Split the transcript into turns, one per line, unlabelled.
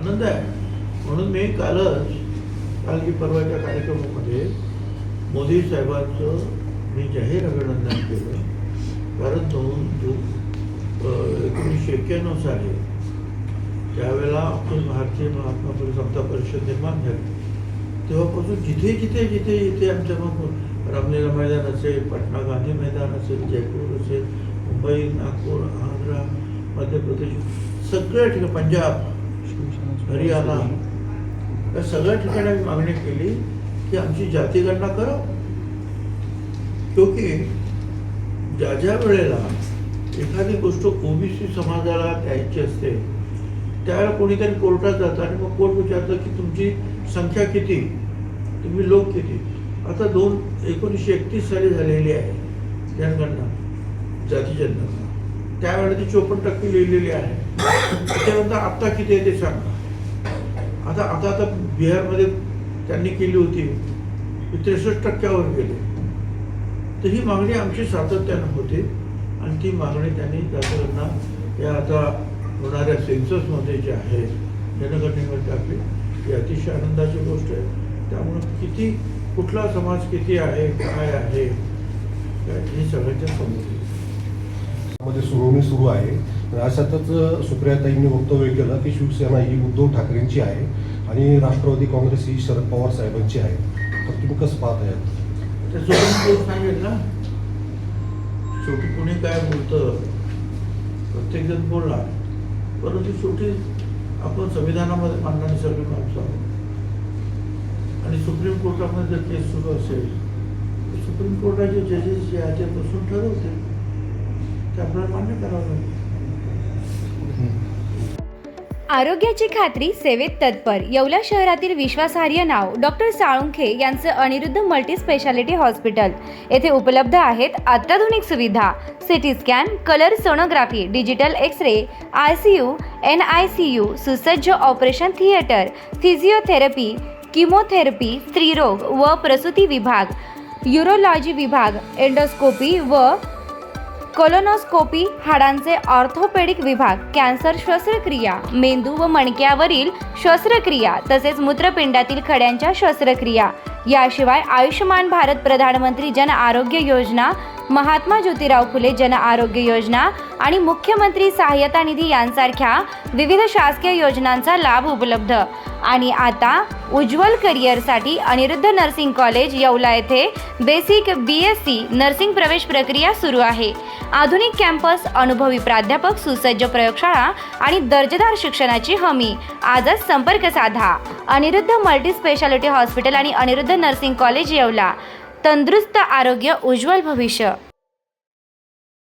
आनंद आहे. म्हणून मी काल की परवाच्या कार्यक्रमामध्ये मोदी साहेबांचं मी जाहीर अभिनंदन केलं. कारण 1991 साली ज्यावेळेला आपली भारतीय महात्मा फुले समता परिषद निर्माण झाली तेव्हापासून जिथे आमच्या मग रामलीला मैदान असेल, पटना गांधी मैदान असेल, जयपूर असेल, मुंबई, नागपूर, आंध्रा, मध्य प्रदेश, सगळ्या ठिकाणी, पंजाब, हरियाणा, या सगळ्या ठिकाणी आम्ही मागणी केली की आमची जातीगणना करा. क्योंकि ज्या वेळेला एखादी गोष्ट ओबीसी समाजाला द्यायची असते त्यावेळेला कोणीतरी कोर्टात जातं आणि मग कोर्ट विचारतं की तुमची संख्या किती, तुम्ही लोक किती. आता 1931 साली झालेली आहे जनगणना, जाती जनगणना. त्यावेळेला ती 54% लिहिलेली आहे. त्याच्यानंतर आत्ता किती आहे ते सांगा. आता बिहारमध्ये त्यांनी केली होती 63% गेले. तर ही मागणी आमची सातत्यानं होती आणि ती मागणी त्यांनी जातीगणना या आता होणाऱ्या सेन्ससमध्ये जे आहे जनगणनेमध्ये टाकली. ही अतिशय आनंदाची गोष्ट आहे. त्यामुळे कुठला समाज किती आहे, काय आहे, हे सगळ्यांच्या समोर
मध्ये सुरू आहे. अशातच सुप्रियाताईंनी वक्तव्य केलं की शिवसेना ही उद्धव ठाकरेंची आहे आणि राष्ट्रवादी काँग्रेस ही शरद पवार साहेबांची आहे. तर तुम्ही कसं पाहताय?
ते सुप्रीम कोर्ट सांगेल ना. शेवटी कोणी काय बोलतं, प्रत्येकजण बोलला, परंतु शेवटी आपण संविधानामध्ये मानणारी सगळी माणसं आहोत. आणि सुप्रीम कोर्टामध्ये जर केस सुरू असेल तर सुप्रीम कोर्टाचे जजेस जे आहे ते बसून ठरवते, ते आपल्याला मान्य करावं लागेल.
आरोग्याची खात्री सेवेत तत्पर येवला शहरातील विश्वासार्ह नाव डॉक्टर साळुंखे यांचे अनिरुद्ध मल्टी स्पेशालिटी हॉस्पिटल. येथे उपलब्ध आहेत अत्याधुनिक सुविधा, CT scan, colour sonography, digital X-ray, ICU, NICU, सुसज्ज ऑपरेशन थिएटर, फिजिओथेरपी, किमोथेरपी, स्त्रीरोग व प्रसूती विभाग, यूरोलॉजी विभाग, एंडोस्कोपी व कोलोनोस्कोपी, हाडांचे ऑर्थोपेडिक विभाग, कॅन्सर शस्त्रक्रिया, मेंदू व मणक्यावरील शस्त्रक्रिया तसेच मूत्रपिंडातील खड्यांच्या शस्त्रक्रिया. याशिवाय आयुष्यमान भारत प्रधानमंत्री जन आरोग्य योजना, महात्मा ज्योतिराव फुले जन आरोग्य योजना आणि मुख्यमंत्री सहाय्यता निधी यांसारख्या विविध शासकीय योजनांचा लाभ उपलब्ध. आणि आता उज्ज्वल करिअरसाठी अनिरुद्ध नर्सिंग कॉलेज येवला येथे बेसिक BSc नर्सिंग प्रवेश प्रक्रिया सुरू आहे. आधुनिक कॅम्पस, अनुभवी प्राध्यापक, सुसज्ज प्रयोगशाळा आणि दर्जेदार शिक्षणाची हमी. आजच संपर्क साधा. अनिरुद्ध मल्टी स्पेशालिटी हॉस्पिटल आणि अनिरुद्ध नर्सिंग कॉलेज येवला. तंदुरुस्त आरोग्य, उज्ज्वल भविष्य.